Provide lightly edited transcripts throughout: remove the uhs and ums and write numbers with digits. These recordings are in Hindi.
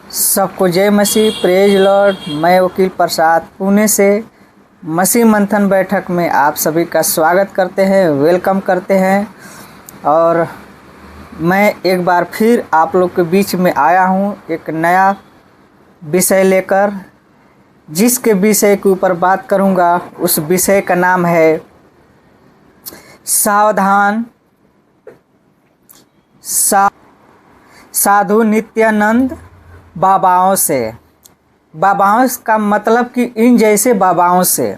सबको जय मसीह, प्रेज लॉर्ड। मैं वकील प्रसाद पुणे से मसीह मंथन बैठक में आप सभी का स्वागत करते हैं, वेलकम करते हैं। और मैं एक बार फिर आप लोग के बीच में आया हूं एक नया विषय लेकर, जिसके विषय के ऊपर बात करूंगा। उस विषय का नाम है सावधान। साधु नित्यानंद बाबाओं से। बाबाओं का मतलब कि इन जैसे बाबाओं से।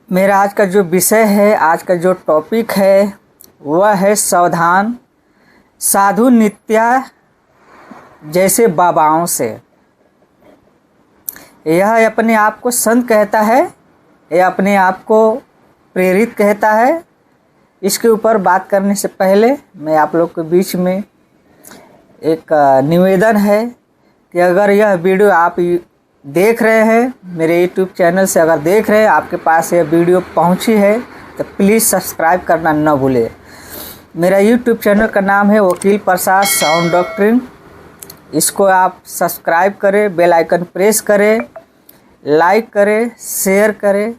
मेरा आज का जो विषय है, आज का जो टॉपिक है वह है सावधान साधु नित्या जैसे बाबाओं से। यह अपने आप को संत कहता है, यह अपने आप को प्रेरित कहता है। इसके ऊपर बात करने से पहले मैं आप लोग के बीच में एक निवेदन है कि अगर यह वीडियो आप देख रहे हैं, मेरे YouTube चैनल से अगर देख रहे हैं, आपके पास यह वीडियो पहुंची है तो प्लीज़ सब्सक्राइब करना न भूलें। मेरा YouTube चैनल का नाम है वकील प्रसाद साउंड डॉक्ट्रिन। इसको आप सब्सक्राइब करें, बेल आइकन प्रेस करें, लाइक करें, शेयर करें।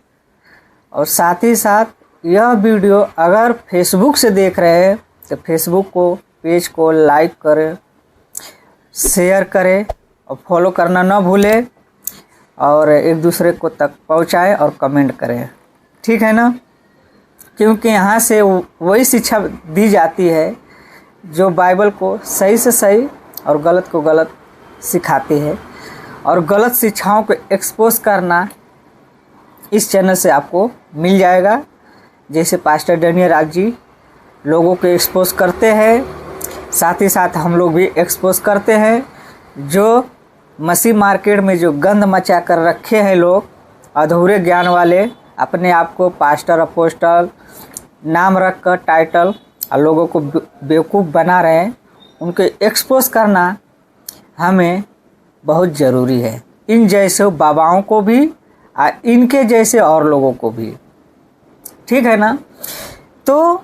और साथ ही साथ यह वीडियो अगर फेसबुक से देख रहे हैं तो फेसबुक को पेज को लाइक करें, शेयर करें और फॉलो करना ना भूलें। और एक दूसरे को तक पहुंचाएं और कमेंट करें, ठीक है ना। क्योंकि यहाँ से वही शिक्षा दी जाती है जो बाइबल को सही से सही और गलत को गलत सिखाती है। और गलत शिक्षाओं को एक्सपोज करना इस चैनल से आपको मिल जाएगा। जैसे पास्टर डेनियल राज जी लोगों को एक्सपोज करते हैं, साथ ही साथ हम लोग भी एक्सपोज करते हैं। जो मसीह मार्केट में जो गंद मचा कर रखे हैं लोग, अधूरे ज्ञान वाले, अपने आप को पास्टर अपोस्टल नाम रख कर टाइटल और लोगों को बेवकूफ़ बना रहे हैं, उनको एक्सपोज करना हमें बहुत ज़रूरी है। इन जैसे बाबाओं को भी और इनके जैसे और लोगों को भी, ठीक है ना। तो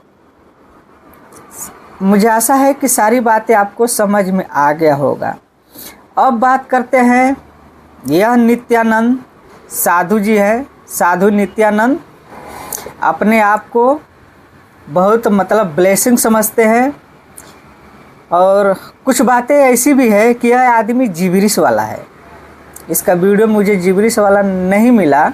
मुझे आशा है कि सारी बातें आपको समझ में आ गया होगा। अब बात करते हैं, यह नित्यानंद साधु जी है। साधु नित्यानंद अपने आप को बहुत ब्लेसिंग समझते हैं। और कुछ बातें ऐसी भी है कि यह आदमी जिबरिश वाला है। इसका वीडियो मुझे जिबरिश वाला नहीं मिला,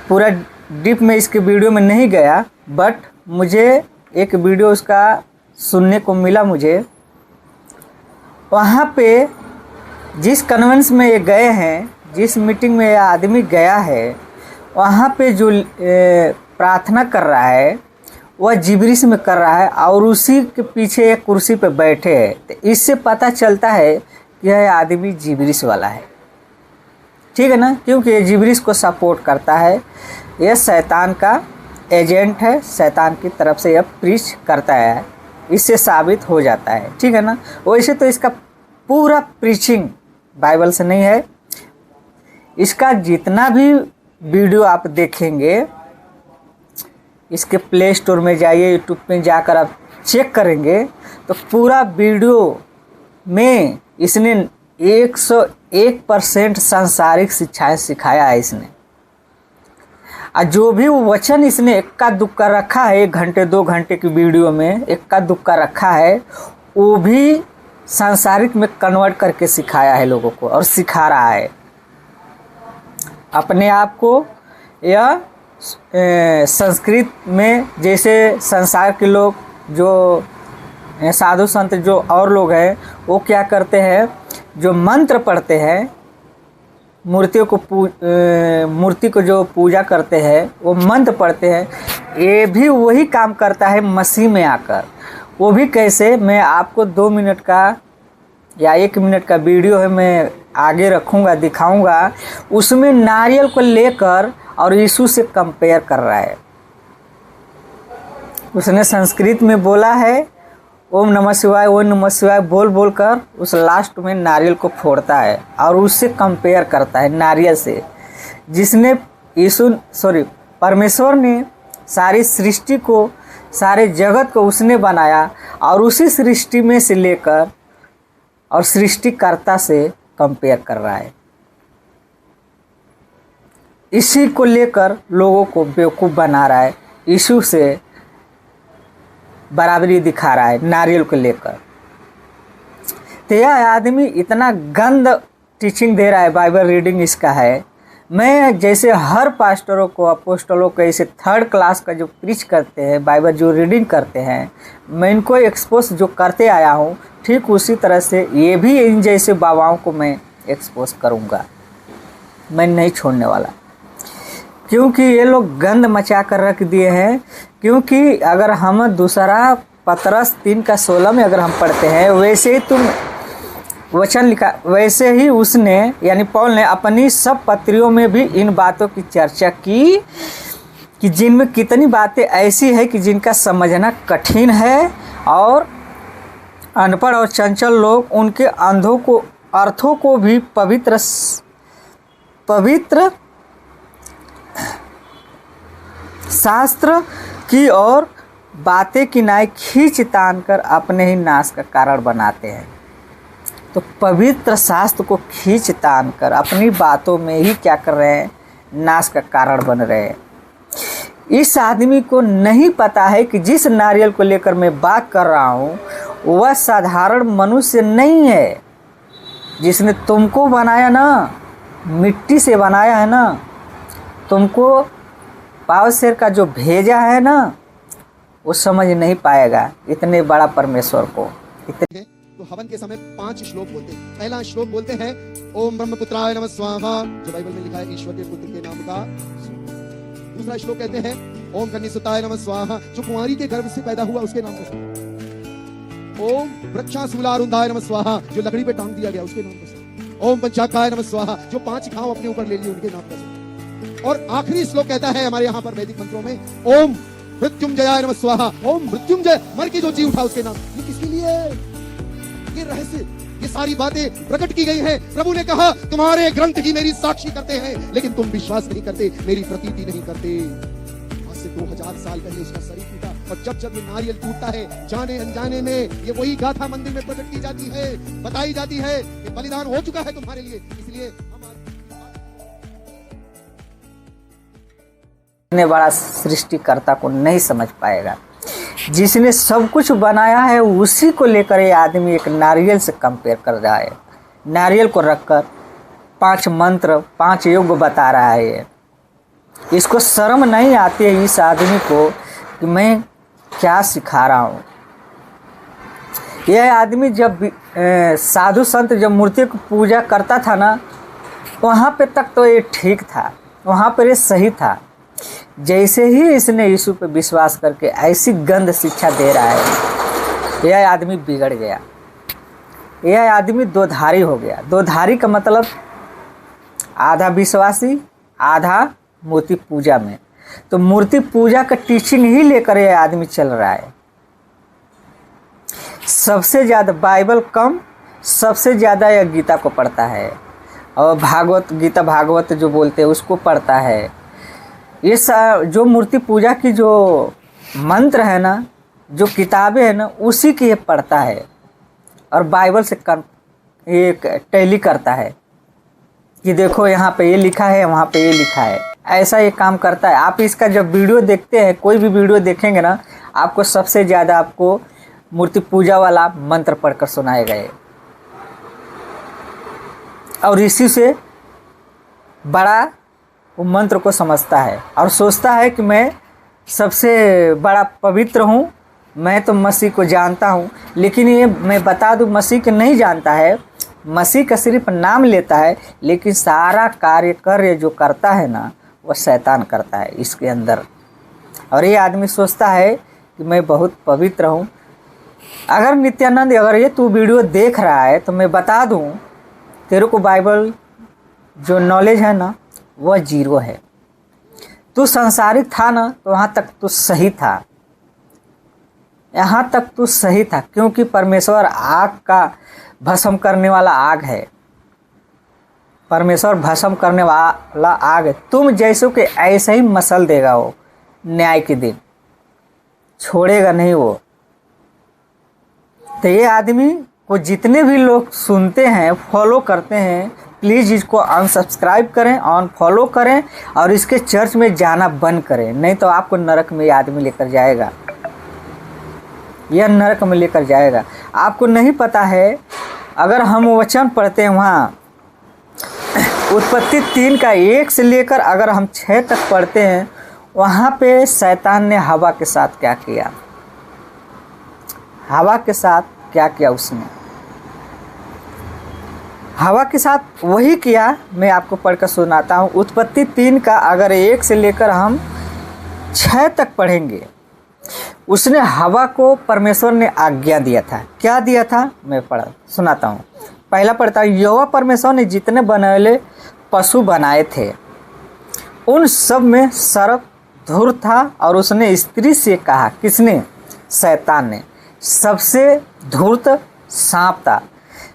पूरा डीप में इसके वीडियो में नहीं गया, बट मुझे एक वीडियो उसका सुनने को मिला। मुझे वहाँ पे जिस कन्वेंस में ये गए हैं, जिस मीटिंग में यह आदमी गया है, वहाँ पे जो प्रार्थना कर रहा है वह जिबरिश में कर रहा है और उसी के पीछे एक कुर्सी पे बैठे हैं। तो इससे पता चलता है कि यह आदमी जिबरिश वाला है, ठीक है ना। क्योंकि ये जिबरिश को सपोर्ट करता है, यह शैतान का एजेंट है, शैतान की तरफ से यह प्रीच करता है, इससे साबित हो जाता है, ठीक है ना। वैसे तो इसका पूरा प्रीचिंग बाइबल से नहीं है। इसका जितना भी वीडियो आप देखेंगे, इसके प्ले स्टोर में जाइए, यूट्यूब में जाकर आप चेक करेंगे तो पूरा वीडियो में इसने 101% सांसारिक शिक्षाएं सिखाया है इसने। और जो भी वचन इसने इक्का दुक्का रखा है, 1 घंटे 2 घंटे की वीडियो में इक्का दुक्का रखा है, वो भी सांसारिक में कन्वर्ट करके सिखाया है लोगों को और सिखा रहा है। अपने आप को यह संस्कृत में, जैसे संसार के लोग जो साधु संत जो और लोग हैं, वो क्या करते हैं, जो मंत्र पढ़ते हैं, मूर्ति को जो पूजा करते हैं, वो मंत्र पढ़ते हैं। ये भी वही काम करता है मसीह में आकर। वो भी कैसे, मैं आपको 2 मिनट का या 1 मिनट का वीडियो है, मैं आगे रखूँगा, दिखाऊँगा। उसमें नारियल को लेकर और यीशु से कंपेयर कर रहा है। उसने संस्कृत में बोला है ओम नमः शिवाय, ओम नमः शिवाय बोल बोल कर उस लास्ट में नारियल को फोड़ता है और उससे कंपेयर करता है नारियल से, जिसने परमेश्वर ने सारी सृष्टि को, सारे जगत को उसने बनाया और उसी सृष्टि में से लेकर और सृष्टिकर्ता से कंपेयर कर रहा है। इसी को लेकर लोगों को बेवकूफ़ बना रहा है, यीशु से बराबरी दिखा रहा है नारियल को लेकर। तो यह आदमी इतना गंद टीचिंग दे रहा है, बाइबल रीडिंग इसका है। मैं जैसे हर पास्टरों को, अपोस्टलों को ऐसे थर्ड क्लास का जो प्रीच करते हैं, बाइबल जो रीडिंग करते हैं, मैं इनको एक्सपोज जो करते आया हूँ, ठीक उसी तरह से ये भी इन जैसे बाबाओं को मैं एक्सपोज करूँगा। मैं नहीं छोड़ने वाला, क्योंकि ये लोग गंद मचा कर रख दिए हैं। क्योंकि अगर हम दूसरा पतरस 3:16 में अगर हम पढ़ते हैं, वैसे ही तुम वचन लिखा, वैसे ही उसने यानी पौल ने अपनी सब पत्रियों में भी इन बातों की चर्चा की कि जिनमें कितनी बातें ऐसी है कि जिनका समझना कठिन है, और अनपढ़ और चंचल लोग उनके अंधों को अर्थों को भी पवित्र शास्त्र की और बातें किनाए खींच तान कर अपने ही नाश का कारण बनाते हैं। तो पवित्र शास्त्र को खींच तान कर अपनी बातों में ही क्या कर रहे हैं, नाश का कारण बन रहे हैं। इस आदमी को नहीं पता है कि जिस नारियल को लेकर मैं बात कर रहा हूँ वह साधारण मनुष्य नहीं है। जिसने तुमको बनाया ना, मिट्टी से बनाया है ना, तुमको पाव शेर का जो भेजा है ना, वो समझ नहीं पाएगा इतने बड़ा परमेश्वर को। तो हवन के समय 5 श्लोक बोलते हैं। पहला श्लोक बोलते हैं ओम ब्रह्मपुत्राय नमः स्वाहा, जो बाइबल में लिखा है ईश्वर के पुत्र के नाम का। दूसरा श्लोक कहते हैं ओम कन्यासुताय नमः स्वाहा, जो कुंवारी के गर्भ से पैदा हुआ उसके नाम का। ओम वृक्षाशूलारुंधाय नमः स्वाहा, जो लकड़ी पे टांग दिया गया उसके नाम का। ओम पंचाकाय नमः स्वाहा, जो 5 घाव अपने ऊपर ले लिए उनके नाम का। और आखिरी श्लोक कहता है हमारे यहाँ पर वैदिक मंत्रों में ओम मृत्युंजयाय नमः स्वाहा, ओम मृत्युंजय, मर के जो जी उठा उसके नाम। ये किसके लिए? ये रहस्य, ये सारी बातें प्रकट की गई हैं। प्रभु ने कहा तुम्हारे ग्रंथ ही मेरी साक्षी करते हैं, लेकिन तुम विश्वास नहीं करते, मेरी प्रतीति नहीं करते। आज से 2000 साल पहले उसका शरीर टूटा, और जब जब ये नारियल टूटता है, जाने अनजाने में ये वही गाथा मंदिर में प्रकट की जाती है, बताई जाती है कि बलिदान हो चुका है तुम्हारे लिए। इसलिए इतने बड़ा सृष्टिकर्ता को नहीं समझ पाएगा। जिसने सब कुछ बनाया है उसी को लेकर ये आदमी एक नारियल से कंपेयर कर रहा है। नारियल को रखकर 5 मंत्र 5 योग बता रहा है। ये इसको शर्म नहीं आती है इस आदमी को कि मैं क्या सिखा रहा हूँ। यह आदमी जब साधु संत जब मूर्ति को पूजा करता था ना, वहाँ पे तक तो ये ठीक था, वहाँ पर ये सही था। जैसे ही इसने यीशु पे विश्वास करके ऐसी गंद शिक्षा दे रहा है, यह आदमी बिगड़ गया। यह आदमी दोधारी हो गया। दोधारी का मतलब आधा विश्वासी, आधा मूर्ति पूजा में। तो मूर्ति पूजा का टीचिंग ही लेकर यह आदमी चल रहा है। सबसे ज़्यादा बाइबल कम, सबसे ज़्यादा यह गीता को पढ़ता है, और भागवत गीता भागवत जो बोलते हैं उसको पढ़ता है। ये जो मूर्ति पूजा की जो मंत्र है ना, जो किताबें हैं ना, उसी की ये पढ़ता है, और बाइबल से ये टैली करता है कि देखो यहाँ पे ये लिखा है, वहाँ पे ये लिखा है। ऐसा ये काम करता है। आप इसका जब वीडियो देखते हैं, कोई भी वीडियो देखेंगे ना, आपको सबसे ज़्यादा आपको मूर्ति पूजा वाला मंत्र पढ़कर सुनाए गए, और इसी से बड़ा वो मंत्र को समझता है और सोचता है कि मैं सबसे बड़ा पवित्र हूँ, मैं तो मसीह को जानता हूँ। लेकिन ये मैं बता दूँ, मसीह को नहीं जानता है। मसीह का सिर्फ नाम लेता है, लेकिन सारा कार्य जो करता है ना, वह शैतान करता है इसके अंदर। और ये आदमी सोचता है कि मैं बहुत पवित्र हूँ। अगर नित्यानंद, अगर ये तू वीडियो देख रहा है तो मैं बता दूँ, तेरे को बाइबल जो नॉलेज है ना, वह 0 है। तू संसारिक था ना, तो वहाँ तक तू सही था, यहाँ तक तू सही था, क्योंकि परमेश्वर आग का भस्म करने वाला आग है। परमेश्वर भस्म करने वाला आग है। तुम जैसों के ऐसे ही मसल देगा वो न्याय के दिन, छोड़ेगा नहीं वो। तो ये आदमी को जितने भी लोग सुनते हैं, फॉलो करते हैं, प्लीज़ इसको अनसब्सक्राइब करें, अनफॉलो करें और इसके चर्च में जाना बंद करें, नहीं तो आपको नरक में आदमी लेकर जाएगा, यह नरक में लेकर जाएगा। आपको नहीं पता है, अगर हम वचन पढ़ते हैं वहाँ उत्पत्ति 3 का 1 से लेकर अगर हम 6 तक पढ़ते हैं, वहाँ पे शैतान ने हवा के साथ क्या किया, हवा के साथ क्या किया उसने, हवा के साथ वही किया। मैं आपको पढ़कर सुनाता हूँ। उत्पत्ति 3 का अगर 1 से लेकर हम 6 तक पढ़ेंगे, उसने हवा को परमेश्वर ने आज्ञा दिया था। क्या दिया था, मैं पढ़ सुनाता हूँ। पहला पढ़ता हूँ। यहोवा परमेश्वर ने जितने बनैले पशु बनाए थे, उन सब में सर्प धूर था, और उसने स्त्री से कहा, किसने, शैतान ने, सबसे धूर्त सांप था।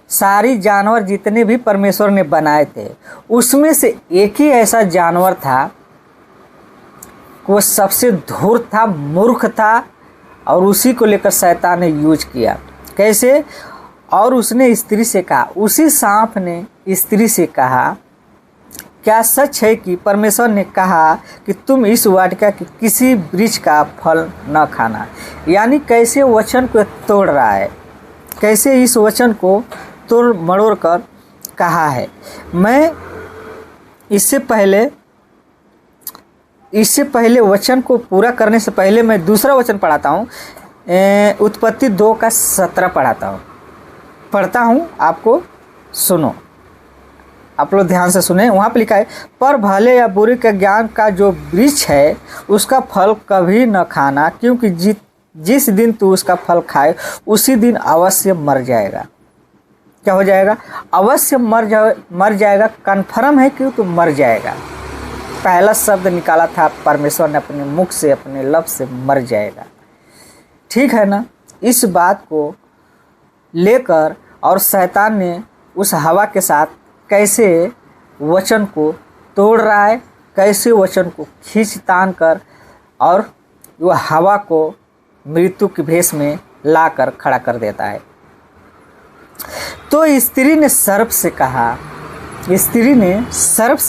सारी जानवर जितने भी परमेश्वर ने बनाए थे, उसमें से एक ही ऐसा जानवर था, वो सबसे धूर्त था, मूर्ख था, और उसी को लेकर शैतान ने यूज किया। कैसे, और उसने स्त्री से कहा, उसी सांप ने स्त्री से कहा, क्या सच है कि परमेश्वर ने कहा कि तुम इस वाटिका के किसी वृक्ष का फल न खाना। यानी कैसे वचन को तोड़ रहा है, कैसे इस वचन को तोड़ मरोड़ कर कहा है। मैं इससे पहले वचन को पूरा करने से पहले मैं दूसरा वचन पढ़ाता हूँ। उत्पत्ति 2 का 17 पढ़ता हूँ, आपको सुनो, आप लोग ध्यान से सुने। वहाँ पे लिखा है, पर भले या बुरे के ज्ञान का जो वृक्ष है उसका फल कभी न खाना, क्योंकि जिस दिन तू उसका फल खाए उसी दिन अवश्य मर जाएगा। क्या हो जाएगा, अवश्य मर जाएगा। कन्फर्म है कि तू मर जाएगा। पहला शब्द निकाला था परमेश्वर ने अपने मुख से, अपने लफ्ज़ से, मर जाएगा। ठीक है ना। इस बात को लेकर और शैतान ने उस हवा के साथ कैसे वचन को तोड़ रहा है, कैसे वचन को खींच तान कर और वह हवा को मृत्यु के भेष में लाकर खड़ा कर देता है। तो स्त्री ने सर्प से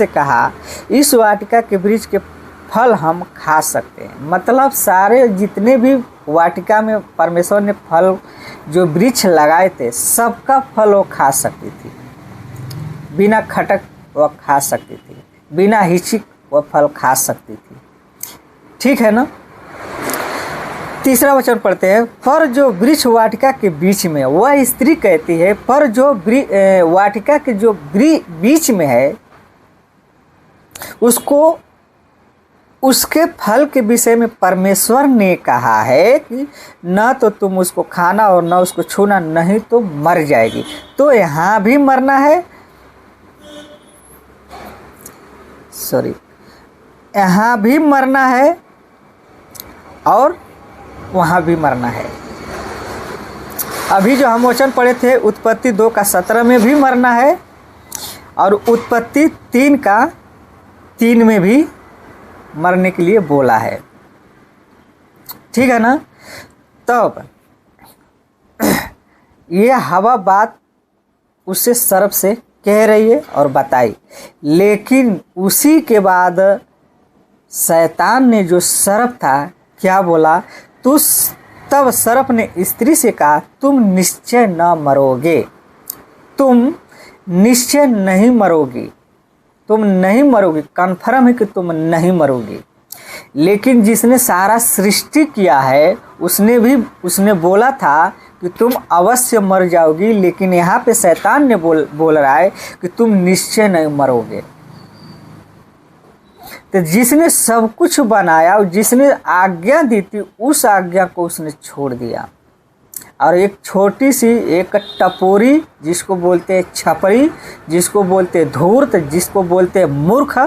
कहा, इस वाटिका के वृक्ष के फल हम खा सकते हैं। मतलब सारे जितने भी वाटिका में परमेश्वर ने फल जो वृक्ष लगाए थे, सबका फल वो खा सकती थी, बिना खटक वह खा सकती थी, बिना हिचक वह फल खा सकती थी। ठीक है ना। तीसरा वचन पढ़ते हैं। पर जो वृक्ष वाटिका के बीच में, वह स्त्री कहती है, पर जो वाटिका के जो बीच में है, उसके फल के विषय में परमेश्वर ने कहा है कि न तो तुम उसको खाना और न उसको छूना, नहीं तो मर जाएगी। तो यहाँ भी मरना है, यहाँ भी मरना है और वहाँ भी मरना है। अभी जो हम वचन पढ़े थे उत्पत्ति 2 का 17 में भी मरना है, और उत्पत्ति 3 का 3 में भी मरने के लिए बोला है। ठीक है ना। तब ये हवा बात उससे सर्प से कह रही है और बताई, लेकिन उसी के बाद शैतान ने जो सर्प था क्या बोला, तब सर्प ने स्त्री से कहा, तुम निश्चय न मरोगे, तुम निश्चय नहीं मरोगी, तुम नहीं मरोगी, कन्फर्म है कि तुम नहीं मरोगी। लेकिन जिसने सारा सृष्टि किया है उसने बोला था कि तुम अवश्य मर जाओगी, लेकिन यहाँ पे शैतान ने बोल रहा है कि तुम निश्चय नहीं मरोगे। तो जिसने सब कुछ बनाया और जिसने आज्ञा दी थी, उस आज्ञा को उसने छोड़ दिया, और एक छोटी सी एक टपोरी, जिसको बोलते हैं छपरी, जिसको बोलते हैं धूर्त, जिसको बोलते हैं मूर्ख,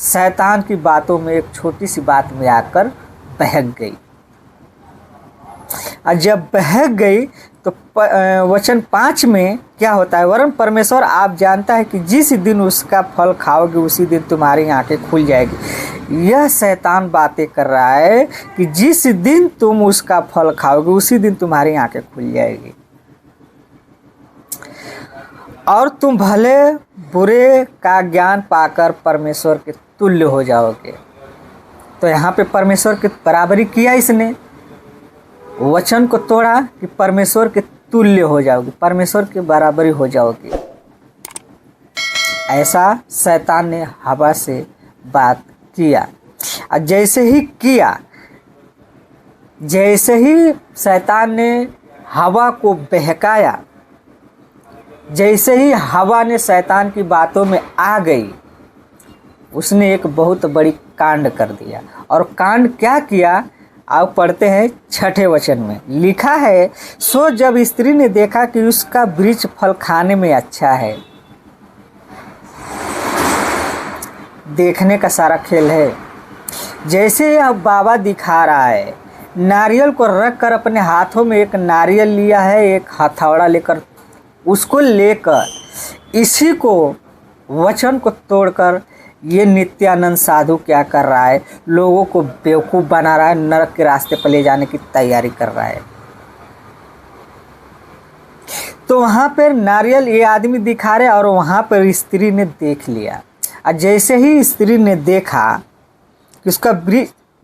शैतान की बातों में एक छोटी सी बात में आकर बहक गई। और जब बहक गई तो वचन 5 में क्या होता है, वरन परमेश्वर आप जानता है कि जिस दिन उसका फल खाओगे उसी दिन तुम्हारी आंखें खुल जाएगी। यह शैतान बातें कर रहा है कि जिस दिन तुम उसका फल खाओगे उसी दिन तुम्हारी आंखें खुल जाएगी। और तुम भले बुरे का ज्ञान पाकर परमेश्वर के तुल्य हो जाओगे। तो यहाँ पे परमेश्वर की बराबरी किया इसने, वचन को तोड़ा कि परमेश्वर के तुल्य हो जाओगे, परमेश्वर की बराबरी हो जाओगे। ऐसा शैतान ने हवा से बात किया। और जैसे ही किया, जैसे ही शैतान ने हवा को बहकाया, जैसे ही हवा ने शैतान की बातों में आ गई, उसने एक बहुत बड़ी कांड कर दिया। और कांड क्या किया आप पढ़ते हैं 6ठे वचन में लिखा है, सो जब स्त्री ने देखा कि उसका वृक्ष फल खाने में अच्छा है। देखने का सारा खेल है। जैसे अब बाबा दिखा रहा है, नारियल को रख कर अपने हाथों में एक नारियल लिया है, एक हथौड़ा लेकर, उसको लेकर इसी को वचन को तोड़कर ये नित्यानंद साधु क्या कर रहा है, लोगों को बेवकूफ़ बना रहा है, नरक के रास्ते पर ले जाने की तैयारी कर रहा है। तो वहाँ पर नारियल ये आदमी दिखा रहे और वहाँ पर स्त्री ने देख लिया। और जैसे ही स्त्री ने देखा कि उसका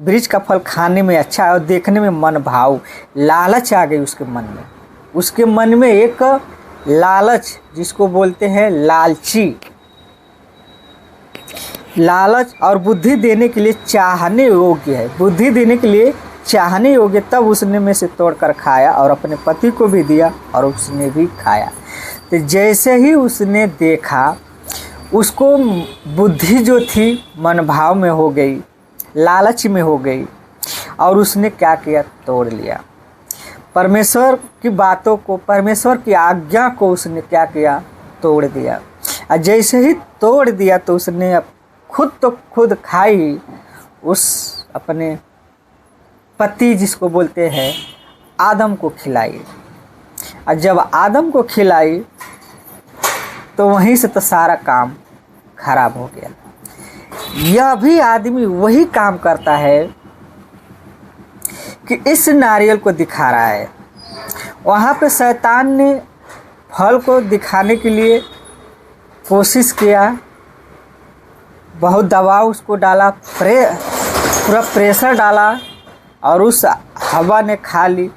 वृक्ष का फल खाने में अच्छा है और देखने में मन भाव, लालच आ गई उसके मन में। उसके मन में एक लालच, जिसको बोलते हैं लालची, लालच और बुद्धि देने के लिए चाहने योग्य है, बुद्धि देने के लिए चाहने योग्य। तब उसने में से तोड़कर खाया और अपने पति को भी दिया और उसने भी खाया। तो जैसे ही उसने देखा, उसको बुद्धि जो थी मन भाव में हो गई, लालच में हो गई, और उसने क्या किया, तोड़ लिया। परमेश्वर की बातों को, परमेश्वर की आज्ञा को उसने क्या किया, तोड़ दिया। और जैसे ही तोड़ दिया तो उसने खुद खाई, उस अपने पति जिसको बोलते हैं आदम को खिलाई। और जब आदम को खिलाई तो वहीं से तो सारा काम खराब हो गया। यह भी आदमी वही काम करता है कि इस नारियल को दिखा रहा है। वहाँ पे शैतान ने फल को दिखाने के लिए कोशिश किया, बहुत दबाव उसको डाला, पूरा प्रेशर डाला और उस हवा ने खा ली।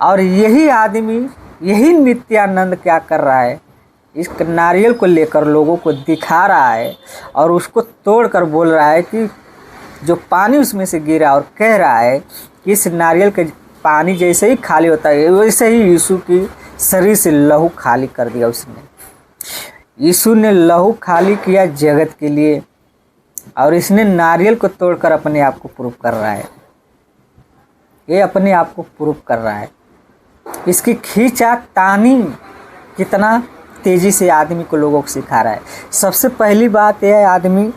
और यही आदमी, यही नित्यानंद क्या कर रहा है, इस नारियल को लेकर लोगों को दिखा रहा है और उसको तोड़कर बोल रहा है कि जो पानी उसमें से गिरा, और कह रहा है कि इस नारियल के पानी जैसे ही खाली होता है वैसे ही यीशु की शरीर से लहू खाली कर दिया उसने। यीशु ने लहू खाली किया जगत के लिए, और इसने नारियल को तोड़कर अपने आप को प्रूव कर रहा है। ये अपने आप को प्रूव कर रहा है। इसकी खींचा तानी कितना तेज़ी से आदमी को, लोगों को सिखा रहा है। सबसे पहली बात यह है, आदमी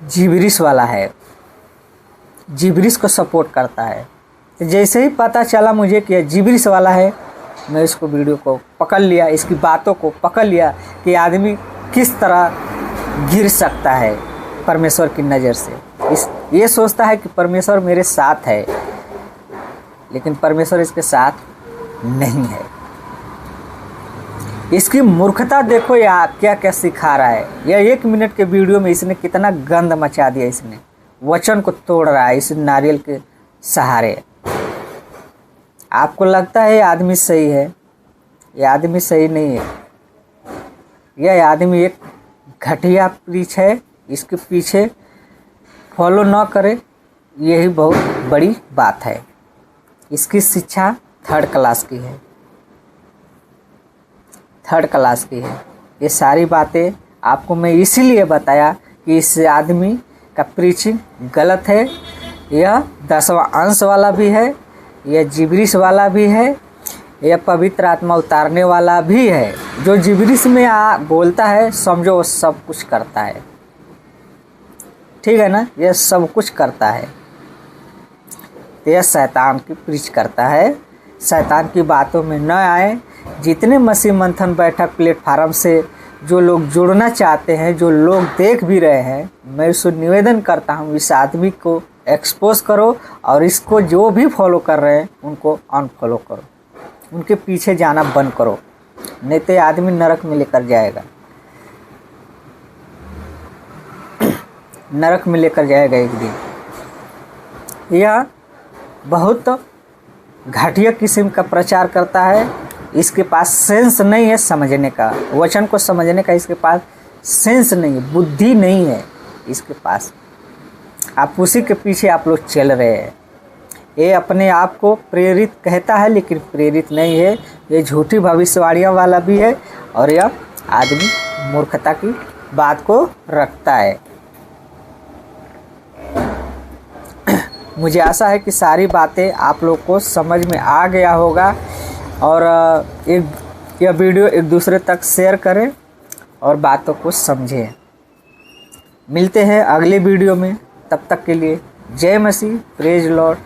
जिब्रिस वाला है, जिब्रिस को सपोर्ट करता है। जैसे ही पता चला मुझे कि जिब्रिस वाला है, मैं इसको वीडियो को पकड़ लिया, इसकी बातों को पकड़ लिया कि आदमी किस तरह गिर सकता है परमेश्वर की नज़र से। ये सोचता है कि परमेश्वर मेरे साथ है, लेकिन परमेश्वर इसके साथ नहीं है। इसकी मूर्खता देखो, या क्या क्या सिखा रहा है। यह 1 मिनट के वीडियो में इसने कितना गंद मचा दिया। इसने वचन को तोड़ रहा है इस नारियल के सहारे। आपको लगता है ये आदमी सही है, ये आदमी सही नहीं है। यह आदमी एक घटिया प्रीच है, इसके पीछे फॉलो न करे, यही बहुत बड़ी बात है। इसकी शिक्षा 3rd क्लास की है, 3rd क्लास की है। ये सारी बातें आपको मैं इसीलिए बताया कि इस आदमी का प्रीचिंग गलत है। यह 10वां अंश वाला भी है, यह जिब्रिस वाला भी है, यह पवित्र आत्मा उतारने वाला भी है। जो जिब्रिस में बोलता है, समझो वो सब कुछ करता है, ठीक है ना। यह सब कुछ करता है। यह शैतान की प्रीच करता है। शैतान की बातों में न आए। जितने मसीह मंथन बैठक प्लेटफार्म से जो लोग जुड़ना चाहते हैं, जो लोग देख भी रहे हैं, मैं इसको निवेदन करता हूँ, इस आदमी को एक्सपोज करो और इसको जो भी फॉलो कर रहे हैं उनको अनफॉलो करो, उनके पीछे जाना बंद करो। नहीं तो आदमी नरक में लेकर जाएगा, नरक में लेकर जाएगा एक दिन। यह बहुत घटिया किस्म का प्रचार करता है। इसके पास सेंस नहीं है समझने का, वचन को समझने का इसके पास सेंस नहीं है, बुद्धि नहीं है इसके पास। आप उसी के पीछे आप लोग चल रहे हैं। ये अपने आप को प्रेरित कहता है लेकिन प्रेरित नहीं है। ये झूठी भविष्यवाणियों वाला भी है और यह आदमी मूर्खता की बात को रखता है। मुझे आशा है कि सारी बातें आप लोग को समझ में आ गया होगा और यह वीडियो एक दूसरे तक शेयर करें और बातों को समझें। मिलते हैं अगले वीडियो में, तब तक के लिए जय मसीह, प्रेज लॉर्ड।